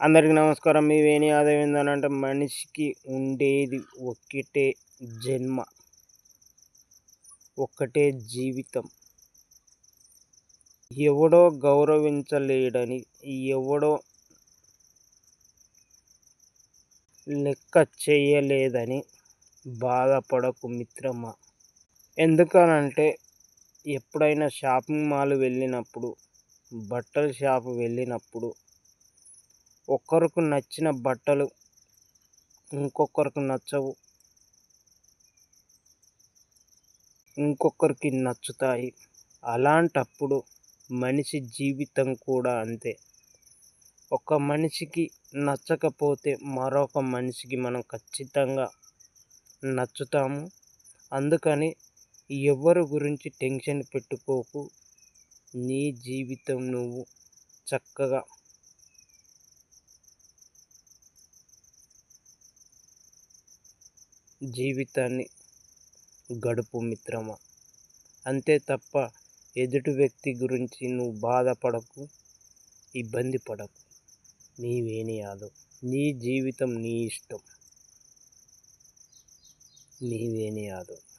అందరికీ నమస్కారం. మీ వేణి యాదవ్ ఏందనంటే మనిషికి ఉండేది ఒక్కటే జన్మ, ఒక్కటే జీవితం. ఎవడో గౌరవించలేడని, ఎవడో లెక్క చేయలేదని బాధపడకు మిత్రమా. ఎందుకనంటే ఎప్పుడైనా షాపింగ్ మాల్ వెళ్ళినప్పుడు, బట్టల షాపు వెళ్ళినప్పుడు ఒక్కరికి నచ్చిన బట్టలు ఇంకొకరికి నచ్చవు, ఇంకొకరికి నచ్చుతాయి. అలాంటప్పుడు మనిషి జీవితం కూడా అంతే. ఒక మనిషికి నచ్చకపోతే మరొక మనిషికి మనం ఖచ్చితంగా నచ్చుతాము. అందుకని ఎవరి గురించి టెన్షన్ పెట్టుకోకు. నీ జీవితం నువ్వు చక్కగా జీవితాన్ని గడుపు మిత్రమా. అంతే తప్ప ఎదుటి వ్యక్తి గురించి నువ్వు బాధపడకు, ఇబ్బంది పడకు. నీ వేణి యాదవ్. నీ జీవితం నీ ఇష్టం. నీ వేణి యాదవ్.